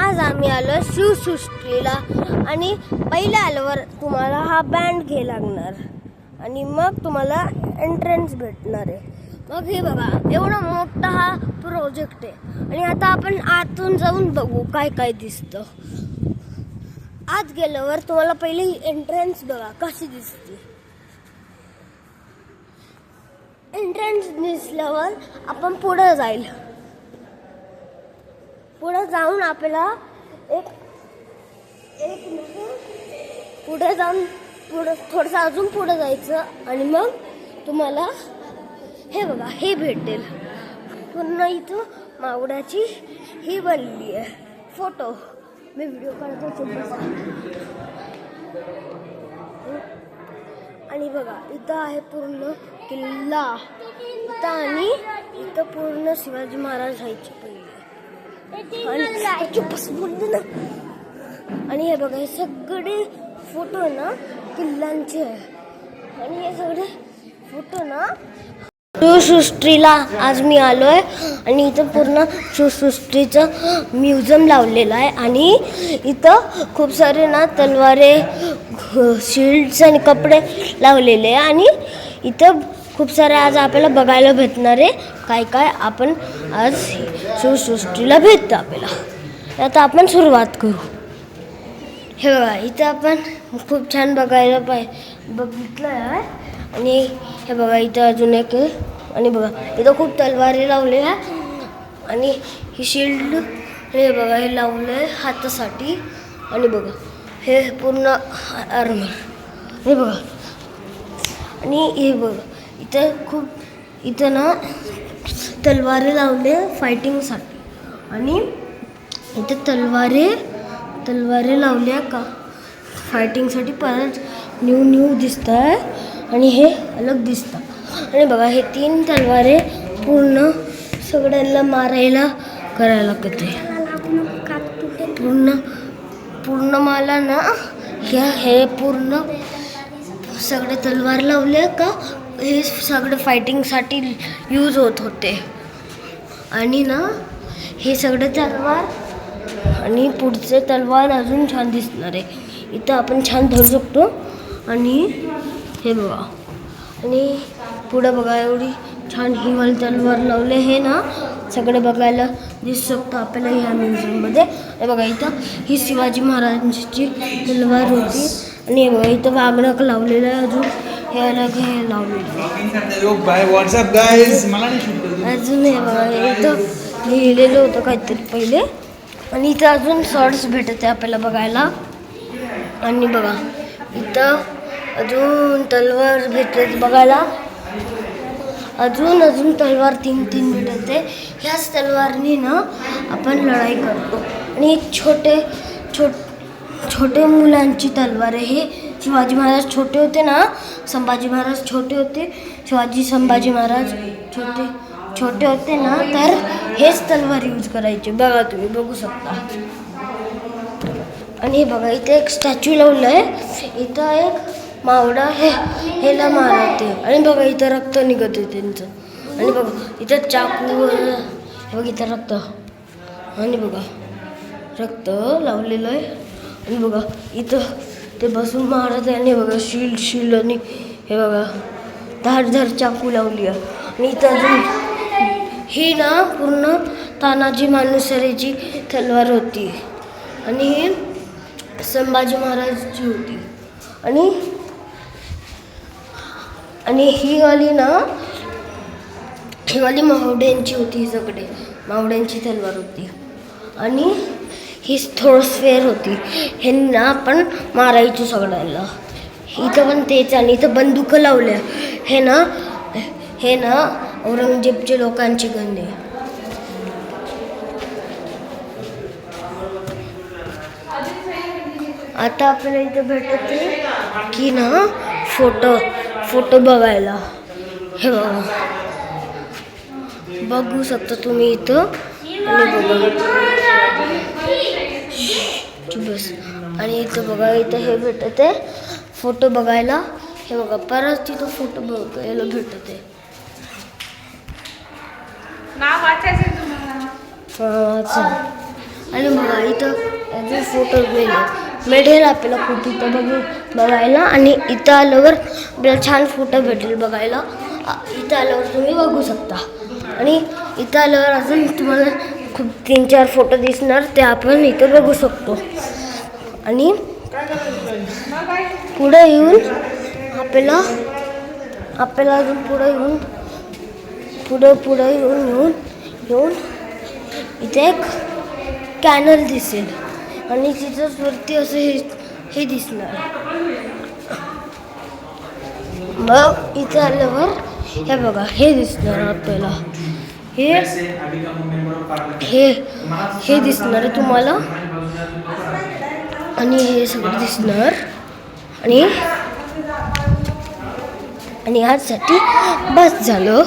आज आम्ही आलो शिवसृष्टीला आणि पहिल्या आल्यावर तुम्हाला हा बँड घे लागणार आणि मग तुम्हाला एंट्रन्स भेटणार आहे. मग हे बघा एवढा मोठा हा प्रोजेक्ट आहे आणि आता आपण आतून जाऊन बघू काय काय दिसतं. आत गेल्यावर तुम्हाला पहिली एंट्रन्स बघा कशी दिसते. एंट्रन्स दिसल्यावर आपण पुढे जाईल. पुढे जाऊन आपल्याला एक पुढे जाऊन थोडंसं अजून पुढे जायचं आणि मग तुम्हाला हे बघा हे भेटेल. पुन्हा इथं मावडाची ही बनली आहे फोटो. मी व्हिडिओ काढतो आणि बघा इथं आहे पूर्ण किल्ला इथं आणि इथं पूर्ण शिवाजी महाराज राहायचे पहिले. आणि हे बघा हे सगळे फोटो ना किल्ल्यांचे आहे आणि हे सगळे फोटो ना शिवसृष्टीला आज मी आलोय आणि इथं पूर्ण शिवसृष्टीचं म्युझियम लावलेलं आहे आणि इथं खूप सारे ना तलवारे शिल्ड्स आणि कपडे लावलेले आहे आणि इथं खूप सारे आज आपल्याला बघायला भेटणार आहे. काय काय आपण आज शिवसृष्टीला भेटतं आपल्याला. आता आपण सुरुवात करू. हे बघा इथं आपण खूप छान बघायला बघितलं आहे आणि हे बघा इथं अजून एक आहे आणि बघा इथं खूप तलवारी लावले आहे आणि ही शिल्ड हे बघा हे लावलं आहे हातासाठी आणि बघा हे पूर्ण आर्मर हे बघा आणि हे बघा इथं ना तलवारे लावले फायटिंगसाठी आणि इथं तलवारे लावल्या का फायटिंगसाठी परत न्यू दिसत आहे आणि हे अलग दिसतं. आणि बघा हे 3 तलवारे पूर्ण सगळ्यांना मारायला करायला लागते. पूर्ण मला ना हे पूर्ण सगळे तलवार लावले का हे सगळं फायटिंगसाठी यूज होत होते आणि ना हे सगळे तलवार आणि पुढचे तलवार अजून छान दिसणार आहे. इथं आपण छान धरू शकतो आणि हे बघा आणि पुढं बघा एवढी छान ही वाली तलवार लावले हे ना सगळे बघायला दिसू शकतो आपल्याला ह्या म्युझियममध्ये. हे बघा इथं ही शिवाजी महाराजांची तलवार होती आणि हे बघा इथं वाघनख लावलेलं आहे अजून हे अलग हे लावलेलं अजून हे बघा इथं लिहिलेलं होतं काहीतरी पहिले आणि इथं अजून शॉर्ट्स भेटते आपल्याला बघायला. आणि बघा इथं अजून तलवार भेटते बघायला. अजून तलवार 3 भेटते. ह्याच तलवारनी ना आपण लढाई करतो आणि छोटे मुलांची तलवार आहे. हे शिवाजी महाराज छोटे होते ना संभाजी महाराज छोटे होते संभाजी महाराज छोटे होते ना तर हेच तलवार यूज करायचे. बघा तुम्ही बघू शकता. आणि हे बघा इथे एक स्टॅच्यू लावलं आहे. इथं एक मावडा हेला मारते आणि बघा इथं रक्त निघत आहे त्यांचं. आणि बघा इथं चाकू बघा इथं रक्त आणि बघा रक्त लावलेलं आहे. आणि बघा इथं ते बसून मारत आहे आणि बघा शिल्ड आणि हे बघा धारधार चाकू लावली आहे. आणि इथं अजून ही ना पूर्ण तानाजी मालुसरेची तलवार होती आणि ही संभाजी महाराजची होती आणि ही वाली मावड्यांची होती. सगळे मावड्यांची तलवार होती आणि ही थोडं स्फेअर होती. हे ना आपण मारायचो सगळ्यांना. इथं पण तेच आणि इथं बंदुकं लावल्या. हे ना औरंगजेबच्या लोकांची गण आहे. आता आपल्याला इथं भेटते की ना फोटो बघायला. हे बघा बघू शकता तुम्ही इथं आणि बघा बस. आणि इथं बघा इथं हे भेटते फोटो बघायला. हे बघा परत तिथं फोटो बघायला भेटते. नाव वाचायचं तुम्हाला. आणि बघा फोटो मिळेल आपल्याला खूप इथं बघायला. आणि इथं आल्यावर आपल्याला छान फोटो भेटेल बघायला. इथं आल्यावर तुम्ही बघू शकता. आणि इथं आल्यावर अजून तुम्हाला खूप 3-4 फोटो दिसणार, ते आपण इथं बघू शकतो. आणि पुढे येऊन आपल्याला अजून पुढे येऊन इथे एक कॅनल दिसेल आणि तिथंच वरती असं हे दिसणार. मग इथे आल्यावर हे बघा, हे दिसणार आपल्याला. हे दिसणार आहे तुम्हाला. आणि हे सगळं दिसणार. आणि आजसाठी बस झालं.